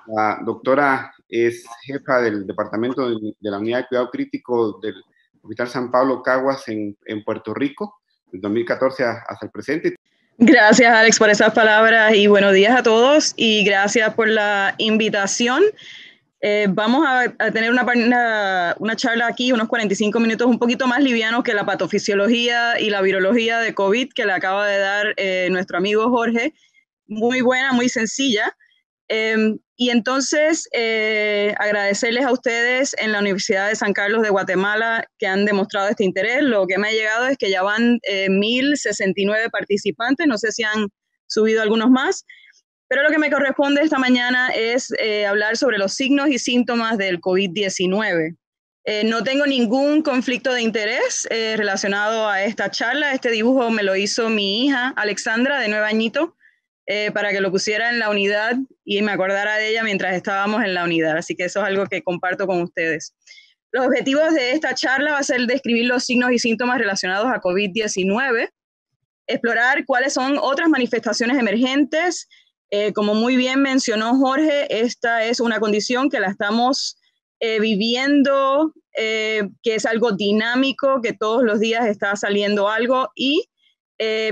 La doctora es jefa del departamento de la unidad de cuidado crítico del Hospital San Pablo Caguas en Puerto Rico, del 2014 hasta el presente. Gracias, Alex, por esas palabras y buenos días a todos y gracias por la invitación. Vamos a tener una charla aquí, unos 45 minutos, un poquito más livianos que la patofisiología y la virología de COVID que le acaba de dar nuestro amigo Jorge. Muy buena, muy sencilla. Y entonces agradecerles a ustedes en la Universidad de San Carlos de Guatemala que han demostrado este interés. Lo que me ha llegado es que ya van 1,069 participantes, no sé si han subido algunos más, pero lo que me corresponde esta mañana es hablar sobre los signos y síntomas del COVID-19. No tengo ningún conflicto de interés relacionado a esta charla. Este dibujo me lo hizo mi hija Alexandra, de 9 añitos, para que lo pusiera en la unidad y me acordara de ella mientras estábamos en la unidad. Así que eso es algo que comparto con ustedes. Los objetivos de esta charla va a ser describir los signos y síntomas relacionados a COVID-19, explorar cuáles son otras manifestaciones emergentes. Como muy bien mencionó Jorge, esta es una condición que la estamos viviendo, que es algo dinámico, que todos los días está saliendo algo y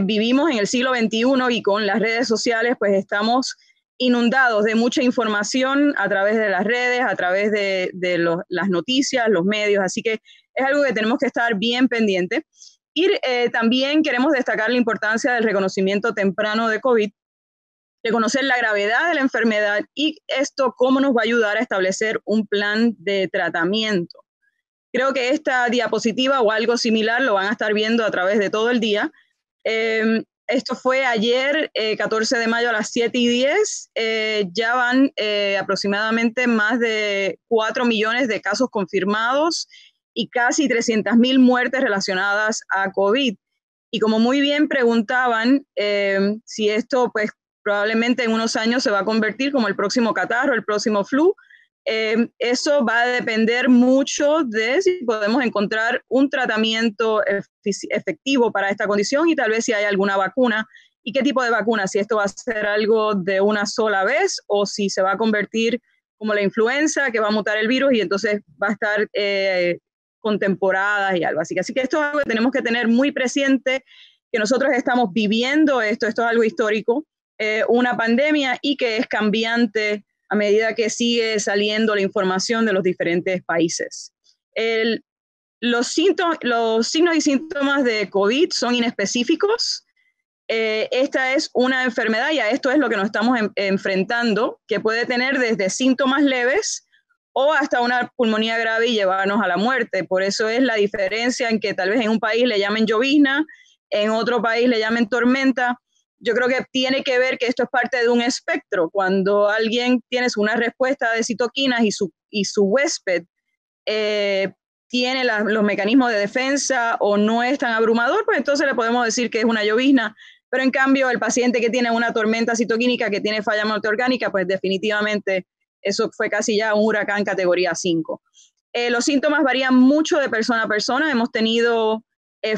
vivimos en el siglo XXI y con las redes sociales pues estamos inundados de mucha información a través de las redes, a través de las noticias, los medios, así que es algo que tenemos que estar bien pendientes. Y también queremos destacar la importancia del reconocimiento temprano de COVID, reconocer la gravedad de la enfermedad y esto cómo nos va a ayudar a establecer un plan de tratamiento. Creo que esta diapositiva o algo similar lo van a estar viendo a través de todo el día. Esto fue ayer, 14 de mayo a las 7:10. Ya van aproximadamente más de 4 millones de casos confirmados y casi 300,000 muertes relacionadas a COVID. Y como muy bien preguntaban, si esto pues probablemente en unos años se va a convertir como el próximo catarro, el próximo flu. Eso va a depender mucho de si podemos encontrar un tratamiento efectivo para esta condición y tal vez si hay alguna vacuna y qué tipo de vacuna, si esto va a ser algo de una sola vez o si se va a convertir como la influenza, que va a mutar el virus y entonces va a estar con temporadas y algo así. Así que esto es algo que tenemos que tener muy presente, que nosotros estamos viviendo esto es algo histórico, una pandemia y que es cambiante a medida que sigue saliendo la información de los diferentes países. Los signos y síntomas de COVID son inespecíficos. Esta es una enfermedad y a esto es lo que nos estamos enfrentando, que puede tener desde síntomas leves o hasta una pulmonía grave y llevarnos a la muerte. Por eso es la diferencia en que tal vez en un país le llamen llovizna, en otro país le llamen tormenta. Yo creo que tiene que ver que esto es parte de un espectro. Cuando alguien tiene una respuesta de citoquinas y su huésped tiene los mecanismos de defensa o no es tan abrumador, pues entonces le podemos decir que es una llovizna. Pero en cambio, el paciente que tiene una tormenta citoquínica, que tiene falla multiorgánica, pues definitivamente eso fue casi ya un huracán categoría 5. Los síntomas varían mucho de persona a persona. Hemos tenido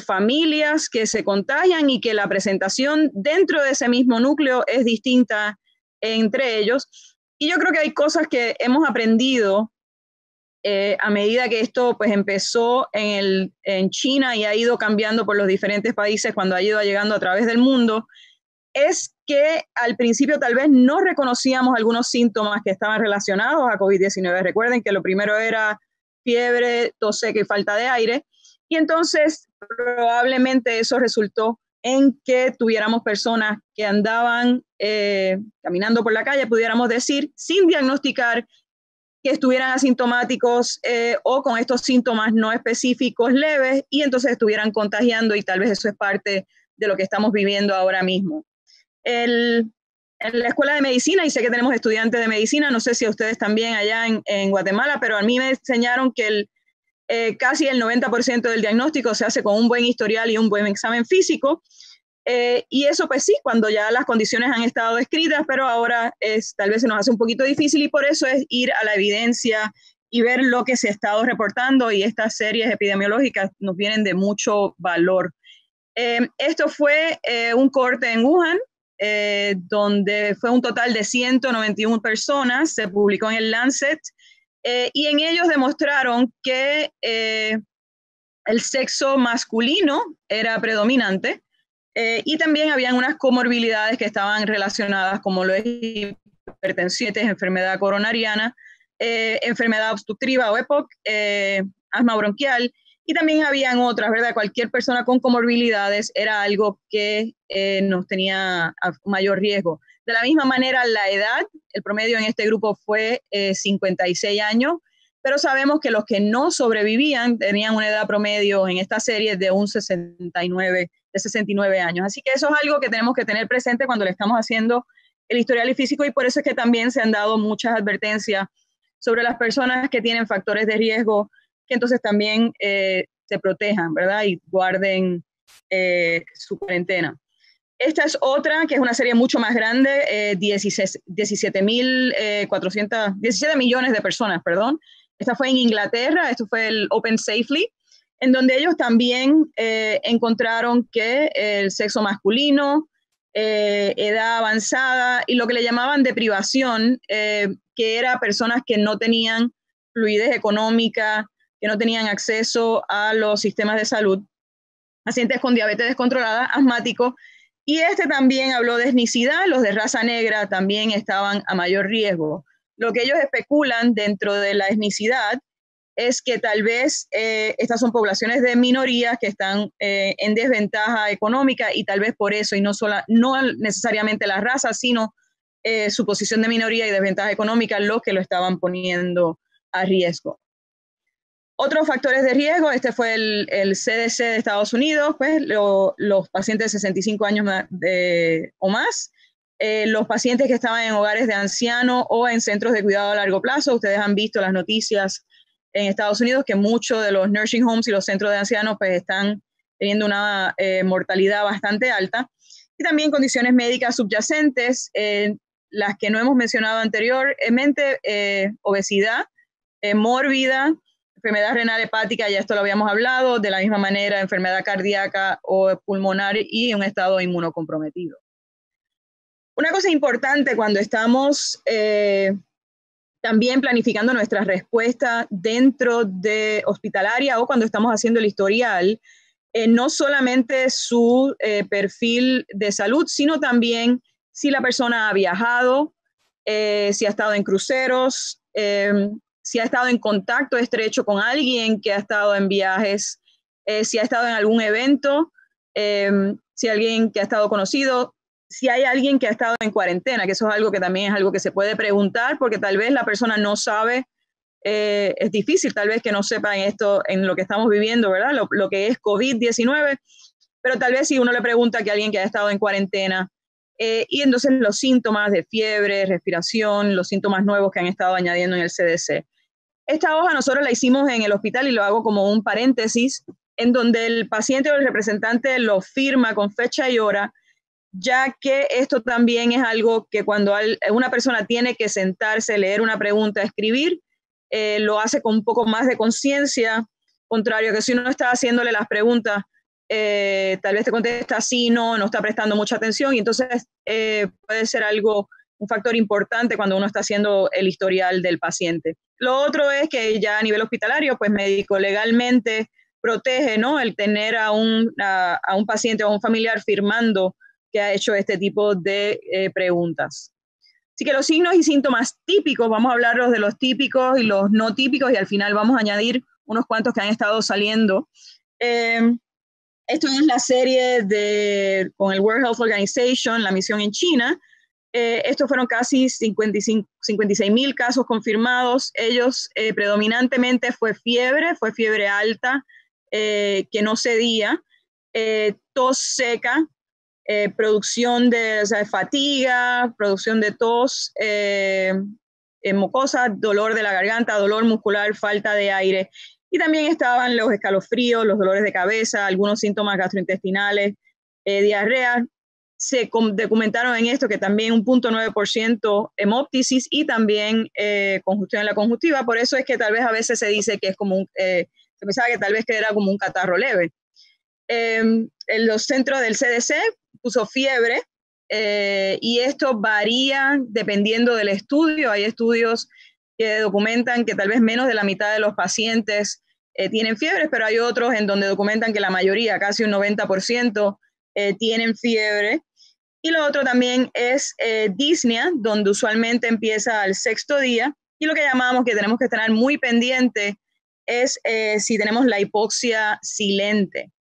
familias que se contagian y que la presentación dentro de ese mismo núcleo es distinta entre ellos. Y yo creo que hay cosas que hemos aprendido a medida que esto pues empezó en China y ha ido cambiando por los diferentes países cuando ha ido llegando a través del mundo, es que al principio tal vez no reconocíamos algunos síntomas que estaban relacionados a COVID-19. Recuerden que lo primero era fiebre, tos seca y falta de aire. Y entonces probablemente eso resultó en que tuviéramos personas que andaban caminando por la calle, pudiéramos decir, sin diagnosticar, que estuvieran asintomáticos o con estos síntomas no específicos leves y entonces estuvieran contagiando y tal vez eso es parte de lo que estamos viviendo ahora mismo. En la escuela de medicina, y sé que tenemos estudiantes de medicina, no sé si a ustedes también allá en Guatemala, pero a mí me enseñaron que casi el 90% del diagnóstico se hace con un buen historial y un buen examen físico. Y eso pues sí, cuando ya las condiciones han estado descritas, pero ahora tal vez se nos hace un poquito difícil y por eso es ir a la evidencia y ver lo que se ha estado reportando y estas series epidemiológicas nos vienen de mucho valor. Esto fue un corte en Wuhan, donde fue un total de 191 personas, se publicó en el Lancet, y en ellos demostraron que el sexo masculino era predominante, y también habían unas comorbilidades que estaban relacionadas, como lo es hipertensión, enfermedad coronariana, enfermedad obstructiva o EPOC, asma bronquial, y también habían otras, ¿verdad? Cualquier persona con comorbilidades era algo que nos tenía a mayor riesgo. De la misma manera, la edad, el promedio en este grupo fue 56 años, pero sabemos que los que no sobrevivían tenían una edad promedio en esta serie de 69 años. Así que eso es algo que tenemos que tener presente cuando le estamos haciendo el historial físico, y por eso es que también se han dado muchas advertencias sobre las personas que tienen factores de riesgo, que entonces también se protejan, ¿verdad? Y guarden su cuarentena. Esta es otra, que es una serie mucho más grande, 17 millones de personas, perdón. Esta fue en Inglaterra, esto fue el Open Safely, en donde ellos también encontraron que el sexo masculino, edad avanzada y lo que le llamaban deprivación, que era personas que no tenían fluidez económica, que no tenían acceso a los sistemas de salud, pacientes con diabetes descontrolada, asmáticos, y este también habló de etnicidad, los de raza negra también estaban a mayor riesgo. Lo que ellos especulan dentro de la etnicidad es que tal vez estas son poblaciones de minorías que están en desventaja económica, y tal vez por eso, y no necesariamente la raza, sino su posición de minoría y desventaja económica, los que lo estaban poniendo a riesgo. Otros factores de riesgo, este fue el CDC de Estados Unidos, pues los pacientes de 65 años o más, los pacientes que estaban en hogares de ancianos o en centros de cuidado a largo plazo. Ustedes han visto las noticias en Estados Unidos que muchos de los nursing homes y los centros de ancianos pues están teniendo una mortalidad bastante alta. Y también condiciones médicas subyacentes, las que no hemos mencionado anteriormente, obesidad mórbida, enfermedad renal hepática, ya esto lo habíamos hablado, de la misma manera enfermedad cardíaca o pulmonar y un estado inmunocomprometido. Una cosa importante cuando estamos también planificando nuestra respuesta dentro de hospitalaria o cuando estamos haciendo el historial, no solamente su perfil de salud, sino también si la persona ha viajado, si ha estado en cruceros, si ha estado en contacto estrecho con alguien que ha estado en viajes, si ha estado en algún evento, si alguien que ha estado conocido, si hay alguien que ha estado en cuarentena, que eso es algo que también es algo que se puede preguntar, porque tal vez la persona no sabe, es difícil tal vez que no sepan esto en lo que estamos viviendo, ¿verdad? Lo que es COVID-19, pero tal vez si uno le pregunta a alguien que ha estado en cuarentena, y entonces los síntomas de fiebre, respiración, los síntomas nuevos que han estado añadiendo en el CDC. Esta hoja nosotros la hicimos en el hospital y lo hago como un paréntesis, en donde el paciente o el representante lo firma con fecha y hora, ya que esto también es algo que cuando una persona tiene que sentarse, leer una pregunta, escribir, lo hace con un poco más de conciencia, contrario que si uno está haciéndole las preguntas, tal vez te contesta sí, no está prestando mucha atención, y entonces puede ser un factor importante cuando uno está haciendo el historial del paciente. Lo otro es que ya a nivel hospitalario, pues médico legalmente protege, ¿no?, el tener a un paciente o a un familiar firmando que ha hecho este tipo de preguntas. Así que los signos y síntomas típicos, vamos a hablarlos de los típicos y los no típicos, y al final vamos a añadir unos cuantos que han estado saliendo. Esto es la serie con el World Health Organization, la misión en China. Estos fueron casi 56,000 casos confirmados. Ellos predominantemente fue fiebre alta, que no cedía, tos seca, producción de fatiga, producción de tos, mucosa, dolor de la garganta, dolor muscular, falta de aire. Y también estaban los escalofríos, los dolores de cabeza, algunos síntomas gastrointestinales, diarrea. Se documentaron en esto que también un 0.9% hemóptisis y también congestión en la conjuntiva. Por eso es que tal vez a veces se dice que es como se pensaba que tal vez que era como un catarro leve. En los centros del CDC puso fiebre, y esto varía dependiendo del estudio. Hay estudios que documentan que tal vez menos de la mitad de los pacientes tienen fiebres, pero hay otros en donde documentan que la mayoría, casi un 90%, tienen fiebre. Y lo otro también es disnea, donde usualmente empieza al 6º día, y lo que llamamos que tenemos que estar muy pendiente es si tenemos la hipoxia silente.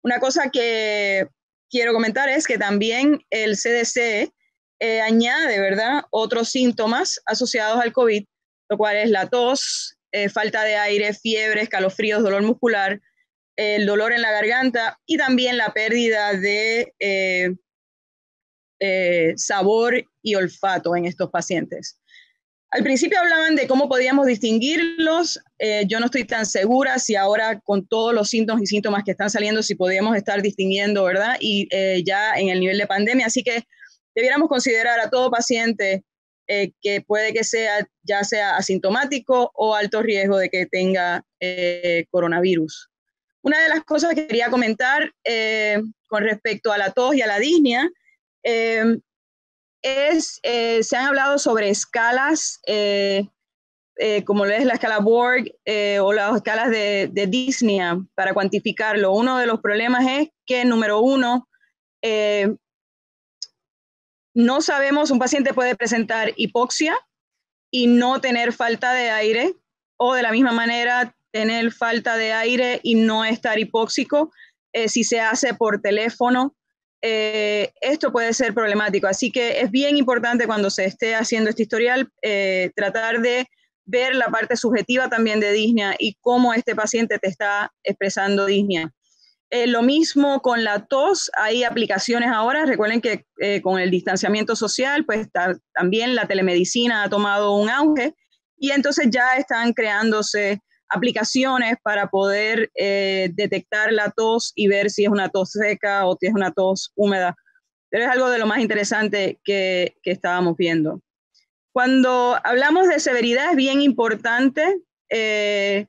Una cosa que quiero comentar es que también el CDC añade, ¿verdad?, otros síntomas asociados al COVID, lo cual es la tos, falta de aire, fiebre, escalofríos, dolor muscular, el dolor en la garganta y también la pérdida de sabor y olfato en estos pacientes. Al principio hablaban de cómo podíamos distinguirlos. Yo no estoy tan segura si ahora con todos los síntomas y síntomas que están saliendo, si podíamos estar distinguiendo, ¿verdad? Y ya en el nivel de pandemia. Así que debiéramos considerar a todo paciente que puede que sea ya sea asintomático o alto riesgo de que tenga coronavirus. Una de las cosas que quería comentar con respecto a la tos y a la disnea se han hablado sobre escalas, como es la escala Borg o las escalas de disnea para cuantificarlo. Uno de los problemas es que, número uno, no sabemos, un paciente puede presentar hipoxia y no tener falta de aire, o de la misma manera tener falta de aire y no estar hipóxico si se hace por teléfono. Esto puede ser problemático, así que es bien importante cuando se esté haciendo este historial tratar de ver la parte subjetiva también de disnea y cómo este paciente te está expresando disnea. Lo mismo con la tos, hay aplicaciones ahora, recuerden que con el distanciamiento social, pues también la telemedicina ha tomado un auge y entonces ya están creándose aplicaciones para poder detectar la tos y ver si es una tos seca o si es una tos húmeda. Pero es algo de lo más interesante que estábamos viendo. Cuando hablamos de severidad es bien importante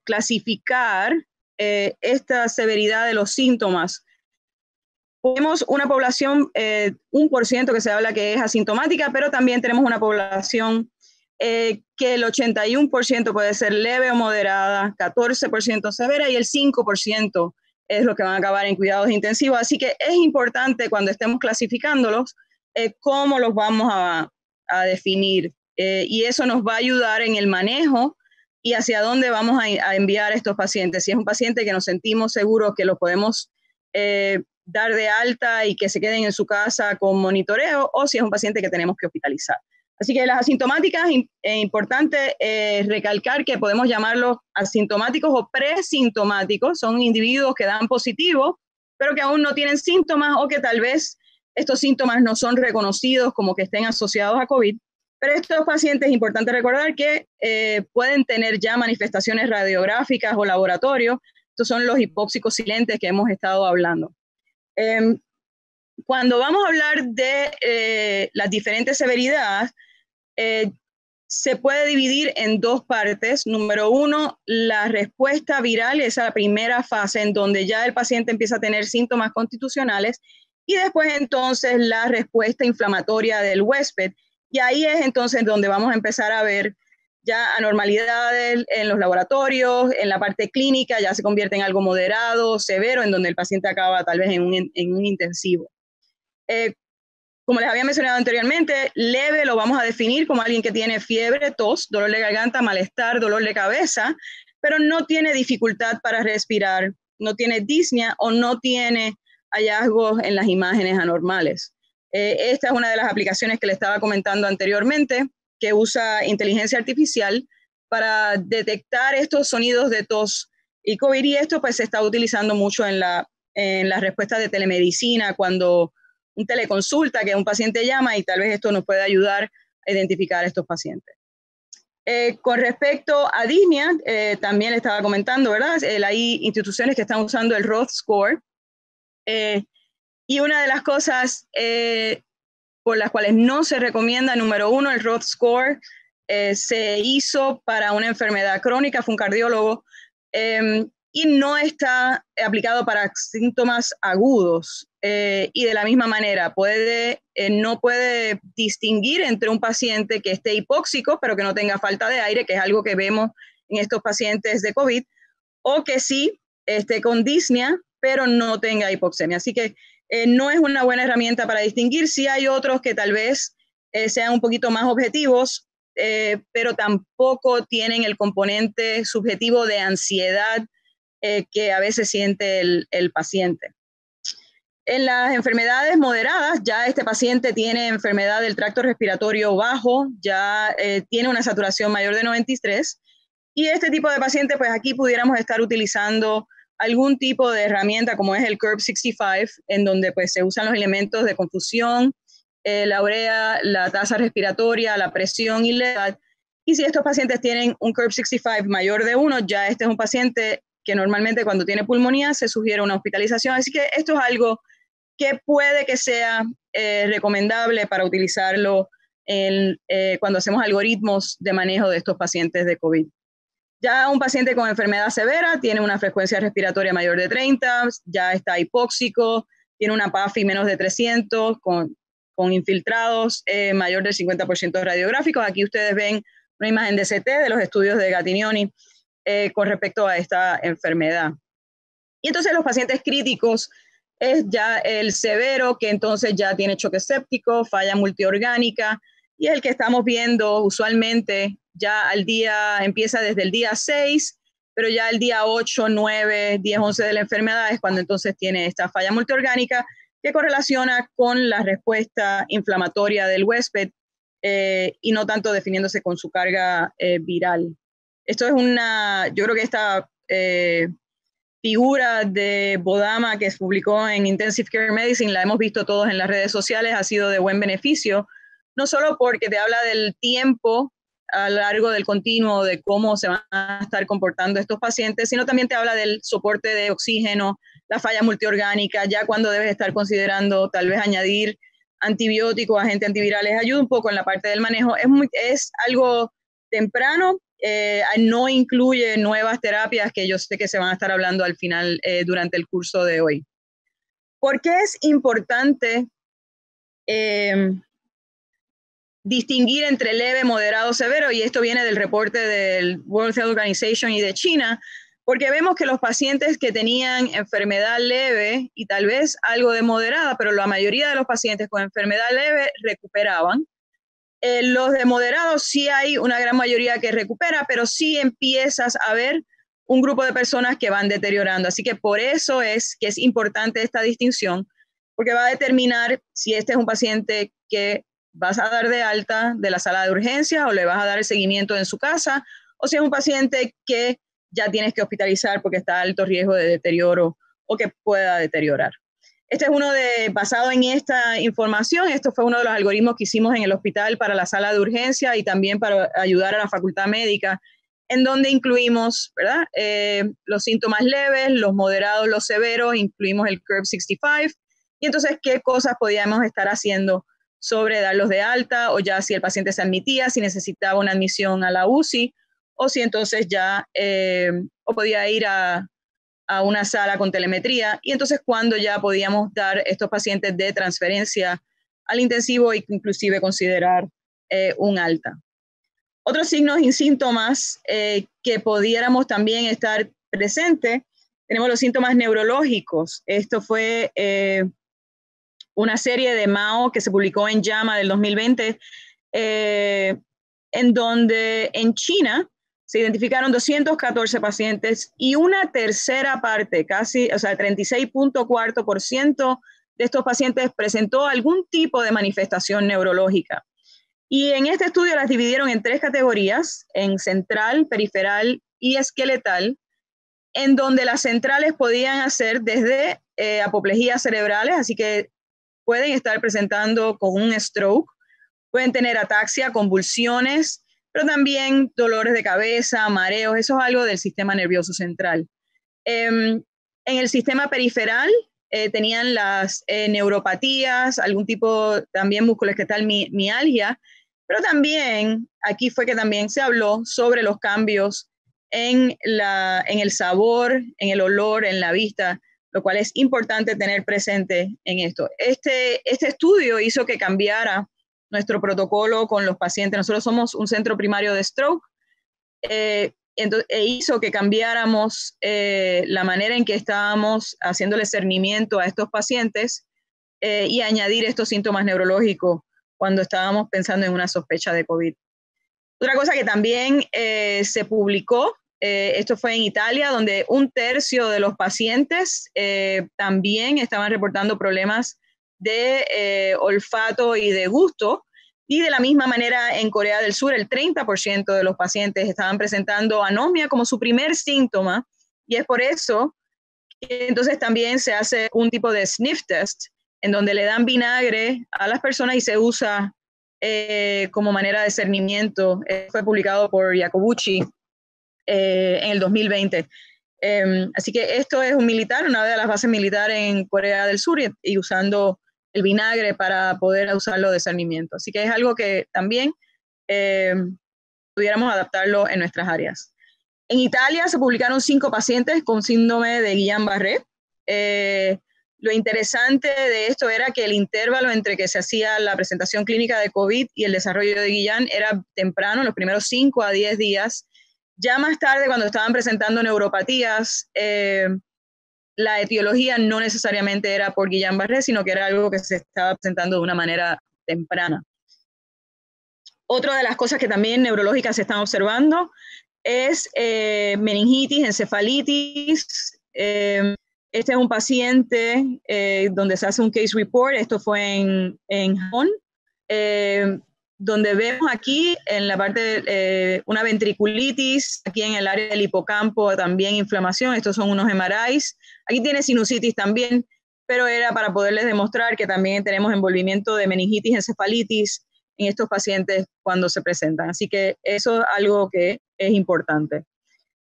clasificar esta severidad de los síntomas. Tenemos una población, 1% que se habla que es asintomática, pero también tenemos una población que el 81% puede ser leve o moderada, 14% severa y el 5% es lo que van a acabar en cuidados intensivos. Así que es importante cuando estemos clasificándolos cómo los vamos a definir y eso nos va a ayudar en el manejo y hacia dónde vamos a enviar a estos pacientes. Si es un paciente que nos sentimos seguros que lo podemos dar de alta y que se queden en su casa con monitoreo, o si es un paciente que tenemos que hospitalizar. Así que las asintomáticas, es importante recalcar que podemos llamarlos asintomáticos o presintomáticos. Son individuos que dan positivo, pero que aún no tienen síntomas o que tal vez estos síntomas no son reconocidos como que estén asociados a COVID. Pero estos pacientes es importante recordar que pueden tener ya manifestaciones radiográficas o laboratorio. Estos son los hipóxicos silentes que hemos estado hablando. Cuando vamos a hablar de las diferentes severidades, se puede dividir en dos partes. Número uno, la respuesta viral, esa es la primera fase en donde ya el paciente empieza a tener síntomas constitucionales, y después entonces la respuesta inflamatoria del huésped. Y ahí es entonces donde vamos a empezar a ver ya anormalidades en los laboratorios, en la parte clínica, ya se convierte en algo moderado, severo, en donde el paciente acaba tal vez en un intensivo. Como les había mencionado anteriormente, leve lo vamos a definir como alguien que tiene fiebre, tos, dolor de garganta, malestar, dolor de cabeza, pero no tiene dificultad para respirar, no tiene disnea o no tiene hallazgos en las imágenes anormales. Esta es una de las aplicaciones que les estaba comentando anteriormente, que usa inteligencia artificial para detectar estos sonidos de tos y COVID, y esto pues se está utilizando mucho en la respuesta de telemedicina, cuando un teleconsulta que un paciente llama, y tal vez esto nos puede ayudar a identificar a estos pacientes. Con respecto a disnea, también le estaba comentando, ¿verdad? Hay instituciones que están usando el Roth Score, y una de las cosas por las cuales no se recomienda, número uno, el Roth Score se hizo para una enfermedad crónica, fue un cardiólogo, y no está aplicado para síntomas agudos. Y de la misma manera, no puede distinguir entre un paciente que esté hipóxico, pero que no tenga falta de aire, que es algo que vemos en estos pacientes de COVID, o que sí esté con disnea, pero no tenga hipoxemia. Así que no es una buena herramienta para distinguir. Sí hay otros que tal vez sean un poquito más objetivos, pero tampoco tienen el componente subjetivo de ansiedad que a veces siente el paciente. En las enfermedades moderadas, ya este paciente tiene enfermedad del tracto respiratorio bajo, ya tiene una saturación mayor de 93, y este tipo de paciente, pues aquí pudiéramos estar utilizando algún tipo de herramienta como es el Curve 65, en donde pues se usan los elementos de confusión, la urea, la tasa respiratoria, la presión y la edad. Y si estos pacientes tienen un Curve 65 mayor de 1, ya este es un paciente que normalmente cuando tiene pulmonía se sugiere una hospitalización. Así que esto es algo que puede que sea recomendable para utilizarlo cuando hacemos algoritmos de manejo de estos pacientes de COVID. Ya un paciente con enfermedad severa tiene una frecuencia respiratoria mayor de 30, ya está hipóxico, tiene una PAFI menos de 300, con infiltrados mayor del 50% radiográficos. Aquí ustedes ven una imagen de CT de los estudios de Gattignoni con respecto a esta enfermedad. Y entonces los pacientes críticos es ya el severo, que entonces ya tiene choque séptico, falla multiorgánica, y el que estamos viendo usualmente ya empieza desde el día 6, pero ya el día 8, 9, 10, 11 de la enfermedad es cuando entonces tiene esta falla multiorgánica que correlaciona con la respuesta inflamatoria del huésped y no tanto definiéndose con su carga viral. Esto es yo creo que esta figura de Bodama que se publicó en Intensive Care Medicine, la hemos visto todos en las redes sociales, ha sido de buen beneficio, no solo porque te habla del tiempo a lo largo del continuo de cómo se van a estar comportando estos pacientes, sino también te habla del soporte de oxígeno, la falla multiorgánica, ya cuando debes estar considerando tal vez añadir antibióticos, agentes antivirales, ayuda un poco en la parte del manejo. Es algo temprano, no incluye nuevas terapias que yo sé que se van a estar hablando al final durante el curso de hoy. ¿Por qué es importante distinguir entre leve, moderado, severo? Y esto viene del reporte del World Health Organization y de China, porque vemos que los pacientes que tenían enfermedad leve y tal vez algo de moderada, pero la mayoría de los pacientes con enfermedad leve recuperaban. Los de moderados sí hay una gran mayoría que recupera, pero sí empiezas a ver un grupo de personas que van deteriorando. Así que por eso es que es importante esta distinción, porque va a determinar si este es un paciente que vas a dar de alta de la sala de urgencias o le vas a dar el seguimiento en su casa, o si es un paciente que ya tienes que hospitalizar porque está a alto riesgo de deterioro o que pueda deteriorar. Este es basado en esta información, esto fue uno de los algoritmos que hicimos en el hospital para la sala de urgencia y también para ayudar a la facultad médica, en donde incluimos, ¿verdad? Los síntomas leves, los moderados, los severos, incluimos el Curve 65, y entonces qué cosas podíamos estar haciendo sobre darlos de alta, o ya si el paciente se admitía, si necesitaba una admisión a la UCI, o si entonces ya o podía ir a una sala con telemetría, y entonces cuando ya podíamos dar estos pacientes de transferencia al intensivo e inclusive considerar un alta. Otros signos y síntomas que pudiéramos también estar presentes, tenemos los síntomas neurológicos. Esto fue una serie de Mao que se publicó en JAMA del 2020, en donde en China se identificaron 214 pacientes y una tercera parte, casi, o sea, 36.4% de estos pacientes presentó algún tipo de manifestación neurológica. Y en este estudio las dividieron en 3 categorías, en central, periferal y esqueletal, en donde las centrales podían hacer desde apoplejías cerebrales, así que pueden estar presentando con un stroke, pueden tener ataxia, convulsiones, pero también dolores de cabeza, mareos, eso es algo del sistema nervioso central. En el sistema periferal tenían las neuropatías, algún tipo también musculoesqueletal mialgia, pero también aquí fue que también se habló sobre los cambios en el sabor, en el olor, en la vista, lo cual es importante tener presente en esto. Este estudio hizo que cambiara nuestro protocolo con los pacientes. Nosotros somos un centro primario de stroke, hizo que cambiáramos la manera en que estábamos haciéndole cernimiento a estos pacientes y añadir estos síntomas neurológicos cuando estábamos pensando en una sospecha de COVID. Otra cosa que también se publicó, esto fue en Italia, donde 1/3 de los pacientes también estaban reportando problemas de olfato y de gusto. Y de la misma manera en Corea del Sur, el 30% de los pacientes estaban presentando anosmia como su primer síntoma. Y es por eso que entonces también se hace un tipo de sniff test, en donde le dan vinagre a las personas y se usa como manera de cernimiento. Fue publicado por Iacobucci en el 2020. Así que esto es un militar, una de las bases militares en Corea del Sur y usando el vinagre para poder usarlo de cernimiento. Así que es algo que también pudiéramos adaptarlo en nuestras áreas. En Italia se publicaron 5 pacientes con síndrome de Guillain-Barré. Lo interesante de esto era que el intervalo entre que se hacía la presentación clínica de COVID y el desarrollo de Guillain era temprano, los primeros 5 a 10 días. Ya más tarde, cuando estaban presentando neuropatías, la etiología no necesariamente era por Guillain-Barré, sino que era algo que se estaba presentando de una manera temprana. Otra de las cosas que también neurológicas se están observando es meningitis, encefalitis. Este es un paciente donde se hace un case report. Esto fue en Japón, donde vemos aquí en la parte una ventriculitis, aquí en el área del hipocampo también inflamación. Estos son unos MRIs. Aquí tiene sinusitis también, pero era para poderles demostrar que también tenemos envolvimiento de meningitis, encefalitis en estos pacientes cuando se presentan. Así que eso es algo que es importante.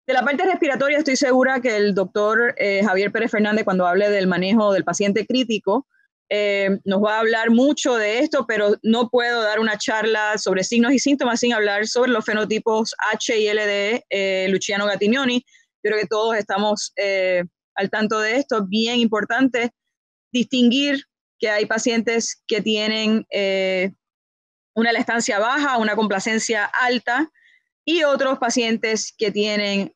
De la parte respiratoria estoy segura que el doctor Javier Pérez Fernández, cuando hable del manejo del paciente crítico, nos va a hablar mucho de esto, pero no puedo dar una charla sobre signos y síntomas sin hablar sobre los fenotipos H y LD, Luciano Gattignoni. Yo creo que todos estamos al tanto de esto. Bien importante distinguir que hay pacientes que tienen una lactancia baja, una complacencia alta, y otros pacientes que tienen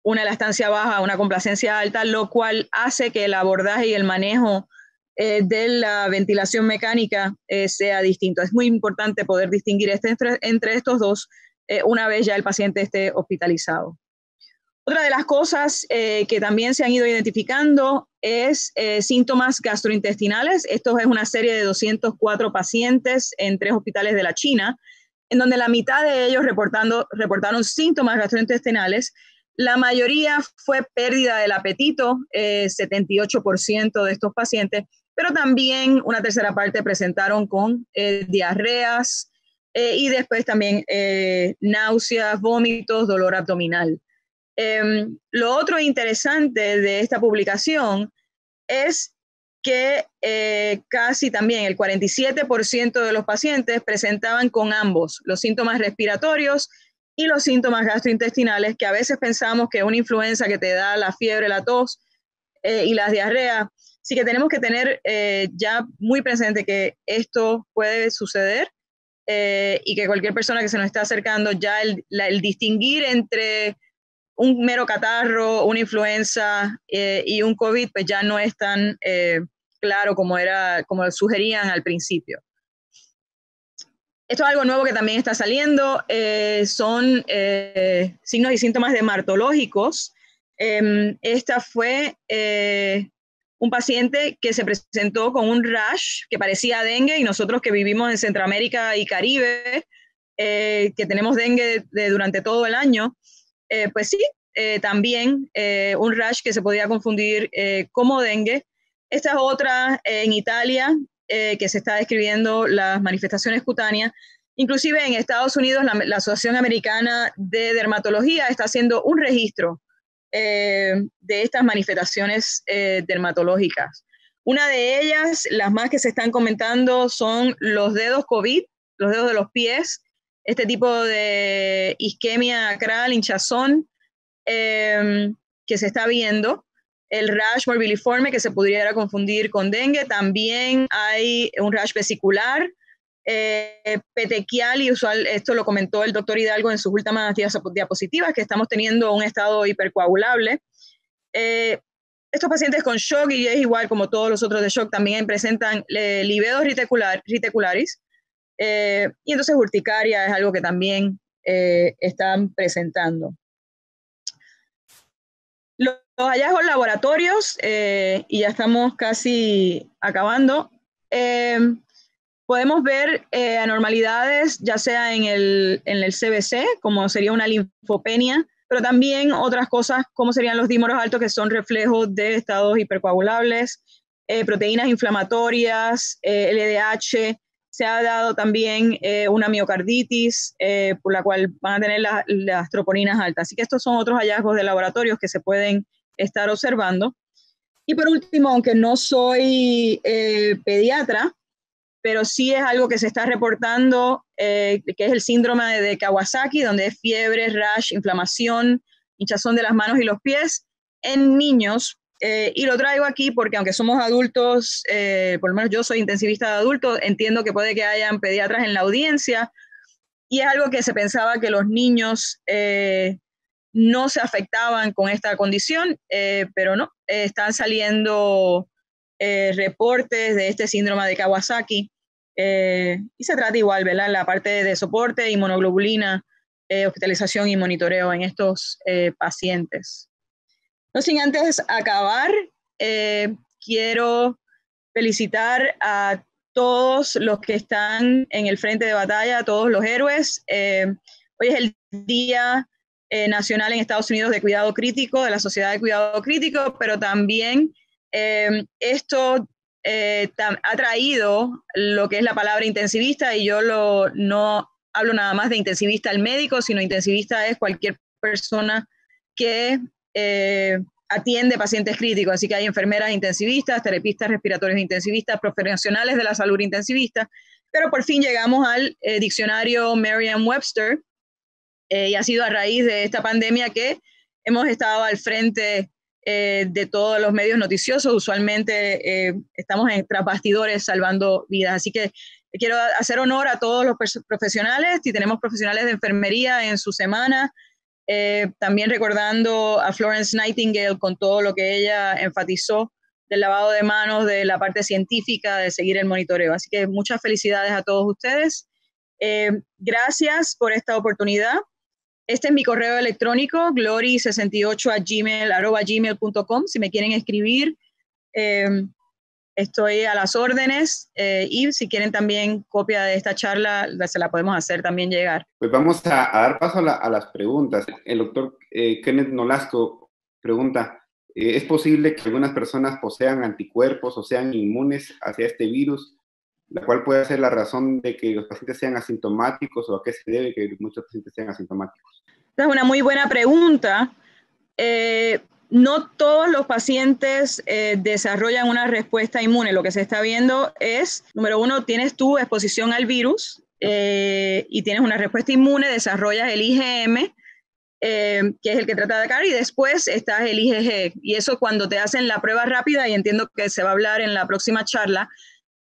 una lactancia baja, una complacencia alta, lo cual hace que el abordaje y el manejo de la ventilación mecánica sea distinto. Es muy importante poder distinguir entre estos dos una vez ya el paciente esté hospitalizado. Otra de las cosas que también se han ido identificando es síntomas gastrointestinales. Esto es una serie de 204 pacientes en 3 hospitales de la China, en donde la mitad de ellos reportaron síntomas gastrointestinales. La mayoría fue pérdida del apetito, 78% de estos pacientes, pero también una tercera parte presentaron con diarreas y después también náuseas, vómitos, dolor abdominal. Lo otro interesante de esta publicación es que casi también el 47% de los pacientes presentaban con ambos, los síntomas respiratorios y los síntomas gastrointestinales, que a veces pensamos que es una influenza que te da la fiebre, la tos y las diarreas. Así que tenemos que tener ya muy presente que esto puede suceder y que cualquier persona que se nos está acercando, ya el distinguir entre un mero catarro, una influenza y un COVID, pues ya no es tan claro como sugerían al principio. Esto es algo nuevo que también está saliendo, son signos y síntomas dermatológicos. Esta fue un paciente que se presentó con un rash que parecía dengue, y nosotros que vivimos en Centroamérica y Caribe, que tenemos dengue durante todo el año, pues sí, también un rash que se podía confundir como dengue. Esta es otra en Italia, que se está describiendo las manifestaciones cutáneas. Inclusive en Estados Unidos la Asociación Americana de Dermatología está haciendo un registro de estas manifestaciones dermatológicas. Una de ellas, las más que se están comentando, son los dedos COVID, los dedos de los pies, este tipo de isquemia acral, hinchazón, que se está viendo. El rash morbilliforme, que se pudiera confundir con dengue. También hay un rash vesicular, petequial, y usual, esto lo comentó el doctor Hidalgo en sus últimas diapositivas, que estamos teniendo un estado hipercoagulable. Estos pacientes con shock, y es igual como todos los otros de shock, también presentan livedos reticularis, y entonces urticaria es algo que también están presentando. Los hallazgos laboratorios, y ya estamos casi acabando, podemos ver anormalidades ya sea en el CBC, como sería una linfopenia, pero también otras cosas como serían los dímeros altos, que son reflejos de estados hipercoagulables, proteínas inflamatorias, LDH. Se ha dado también una miocarditis, por la cual van a tener las troponinas altas. Así que estos son otros hallazgos de laboratorios que se pueden estar observando. Y por último, aunque no soy pediatra, pero sí es algo que se está reportando, que es el síndrome de Kawasaki, donde es fiebre, rash, inflamación, hinchazón de las manos y los pies en niños. Y lo traigo aquí porque aunque somos adultos, por lo menos yo soy intensivista de adultos, entiendo que puede que hayan pediatras en la audiencia, y es algo que se pensaba que los niños no se afectaban con esta condición, pero no, están saliendo reportes de este síndrome de Kawasaki, y se trata igual, ¿verdad? La parte de soporte, inmunoglobulina, hospitalización y monitoreo en estos pacientes. No sin antes acabar, quiero felicitar a todos los que están en el frente de batalla, a todos los héroes. Hoy es el Día Nacional en Estados Unidos de Cuidado Crítico, de la Sociedad de Cuidado Crítico, pero también esto ha traído lo que es la palabra intensivista, y yo no hablo nada más de intensivista el médico, sino intensivista es cualquier persona que atiende pacientes críticos. Así que hay enfermeras intensivistas, terapistas respiratorios intensivistas, profesionales de la salud intensivistas, pero por fin llegamos al diccionario Merriam-Webster, y ha sido a raíz de esta pandemia que hemos estado al frente de todos los medios noticiosos. Usualmente estamos tras bastidores salvando vidas. Así que quiero hacer honor a todos los profesionales, y tenemos profesionales de enfermería en su semana, también recordando a Florence Nightingale con todo lo que ella enfatizó del lavado de manos, de la parte científica, de seguir el monitoreo. Así que muchas felicidades a todos ustedes. Gracias por esta oportunidad. Este es mi correo electrónico, glory68@gmail.com. Si me quieren escribir, estoy a las órdenes, y si quieren también copia de esta charla, se la podemos hacer también llegar. Pues vamos a dar paso a las preguntas. El doctor Kenneth Nolasco pregunta, ¿es posible que algunas personas posean anticuerpos o sean inmunes hacia este virus, la cual puede ser la razón de que los pacientes sean asintomáticos, o a qué se debe que muchos pacientes sean asintomáticos? Esta es una muy buena pregunta. No todos los pacientes desarrollan una respuesta inmune. Lo que se está viendo es, número uno, tienes tu exposición al virus y tienes una respuesta inmune, desarrollas el IgM, que es el que trata de atacar, y después estás el IgG. Y eso cuando te hacen la prueba rápida, y entiendo que se va a hablar en la próxima charla,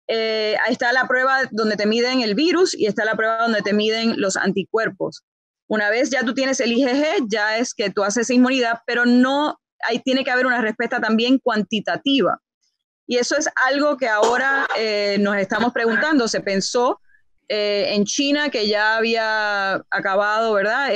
ahí está la prueba donde te miden el virus y está la prueba donde te miden los anticuerpos. Una vez ya tú tienes el IgG, ya es que tú haces inmunidad, pero no, ahí tiene que haber una respuesta también cuantitativa. Y eso es algo que ahora nos estamos preguntando. Se pensó en China, que ya había acabado, ¿verdad?,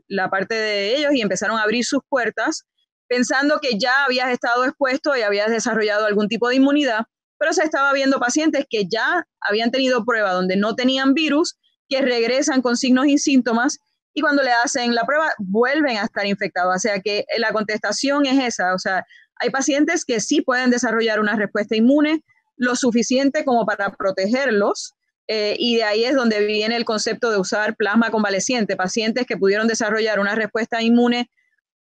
la parte de ellos, y empezaron a abrir sus puertas, pensando que ya habías estado expuesto y habías desarrollado algún tipo de inmunidad, pero se estaba viendo pacientes que ya habían tenido prueba donde no tenían virus, que regresan con signos y síntomas, y cuando le hacen la prueba vuelven a estar infectados. O sea que la contestación es esa. O sea, hay pacientes que sí pueden desarrollar una respuesta inmune lo suficiente como para protegerlos, y de ahí es donde viene el concepto de usar plasma convaleciente. Pacientes que pudieron desarrollar una respuesta inmune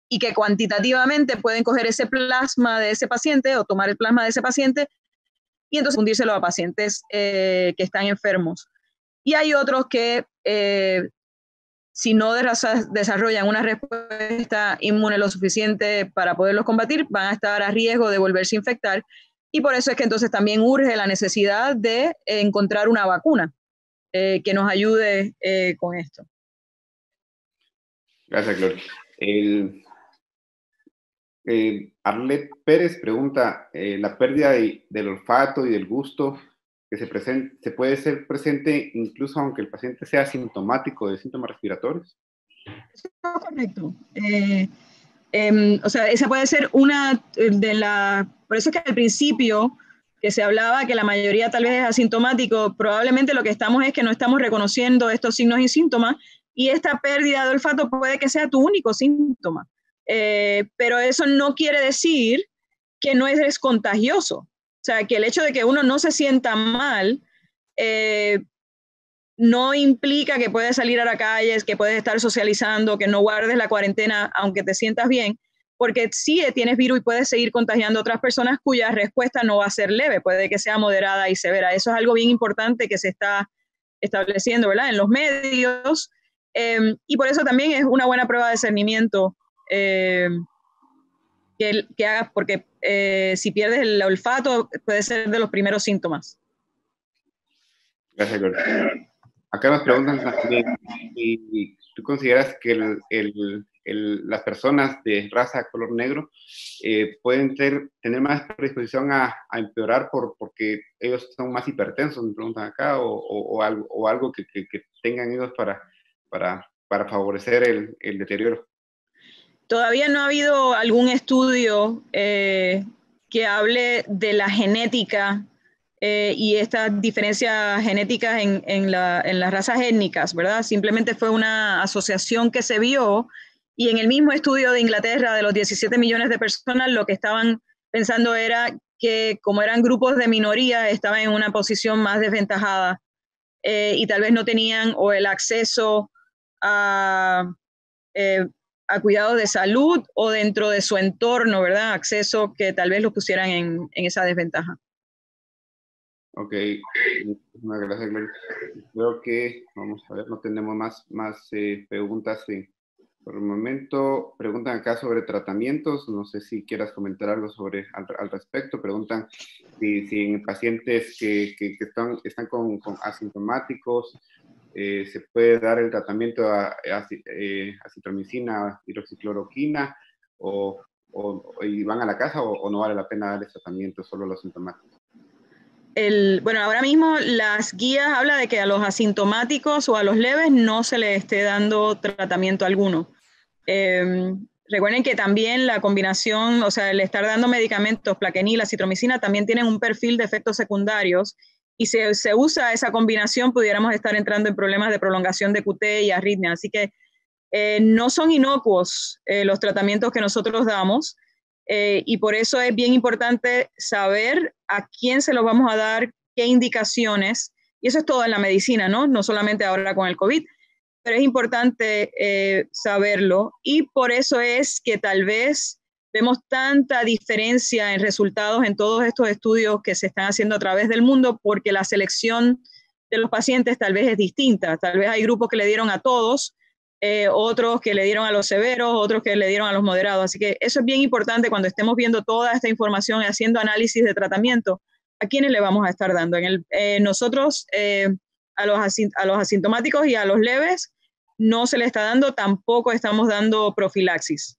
y que cuantitativamente pueden coger ese plasma de ese paciente o tomar el plasma de ese paciente y entonces fundírselo a pacientes que están enfermos. Y hay otros que si no desarrollan una respuesta inmune lo suficiente para poderlos combatir, van a estar a riesgo de volverse a infectar. Y por eso es que entonces también urge la necesidad de encontrar una vacuna que nos ayude con esto. Gracias, Gloria. Arlet Pérez pregunta, ¿la pérdida del olfato y del gusto que se puede ser presente incluso aunque el paciente sea asintomático de síntomas respiratorios? Eso es correcto. O sea, esa puede ser una de las... Por eso es que al principio que se hablaba que la mayoría tal vez es asintomático, probablemente lo que estamos es que no estamos reconociendo estos signos y síntomas, y esta pérdida de olfato puede que sea tu único síntoma. Pero eso no quiere decir que no es contagioso. O sea, que el hecho de que uno no se sienta mal no implica que puedes salir a la calle, que puedes estar socializando, que no guardes la cuarentena aunque te sientas bien, porque sí tienes virus y puedes seguir contagiando a otras personas cuya respuesta no va a ser leve, puede que sea moderada y severa. Eso es algo bien importante que se está estableciendo, ¿verdad?, en los medios, y por eso también es una buena prueba de discernimiento que hagas, porque si pierdes el olfato puede ser de los primeros síntomas. Gracias, Gloria. Acá nos preguntan también si tú consideras que las personas de raza color negro pueden tener más predisposición a empeorar porque ellos son más hipertensos, me preguntan acá, o algo que tengan ellos para favorecer el deterioro. Todavía no ha habido algún estudio que hable de la genética y estas diferencias genéticas en las razas étnicas, ¿verdad? Simplemente fue una asociación que se vio, y en el mismo estudio de Inglaterra de los 17 millones de personas, lo que estaban pensando era que como eran grupos de minoría, estaban en una posición más desventajada y tal vez no tenían o el acceso a cuidados de salud o dentro de su entorno, ¿verdad? Acceso que tal vez los pusieran en esa desventaja. Ok, muchas gracias, Gloria. Creo que, vamos a ver, no tenemos más preguntas por el momento. Preguntan acá sobre tratamientos, no sé si quieras comentar algo al respecto. Preguntan si en pacientes que están con asintomáticos se puede dar el tratamiento acitromicina, hidroxicloroquina, y van a la casa, o no vale la pena dar el tratamiento solo a los asintomáticos. Bueno, ahora mismo las guías hablan de que a los asintomáticos o a los leves no se les esté dando tratamiento alguno. Recuerden que también la combinación, o sea, el estar dando medicamentos, plaquenil, acitromicina, también tienen un perfil de efectos secundarios, y si se usa esa combinación pudiéramos estar entrando en problemas de prolongación de QT y arritmia. Así que no son inocuos los tratamientos que nosotros damos. Y por eso es bien importante saber a quién se los vamos a dar, qué indicaciones, y eso es todo en la medicina, ¿no? No solamente ahora con el COVID, pero es importante saberlo, y por eso es que tal vez vemos tanta diferencia en resultados en todos estos estudios que se están haciendo a través del mundo, porque la selección de los pacientes tal vez es distinta. Tal vez hay grupos que le dieron a todos, otros que le dieron a los severos, otros que le dieron a los moderados. Así que eso es bien importante cuando estemos viendo toda esta información y haciendo análisis de tratamiento, a quiénes le vamos a estar dando. Nosotros, a los asintomáticos y a los leves, no se le está dando, tampoco estamos dando profilaxis.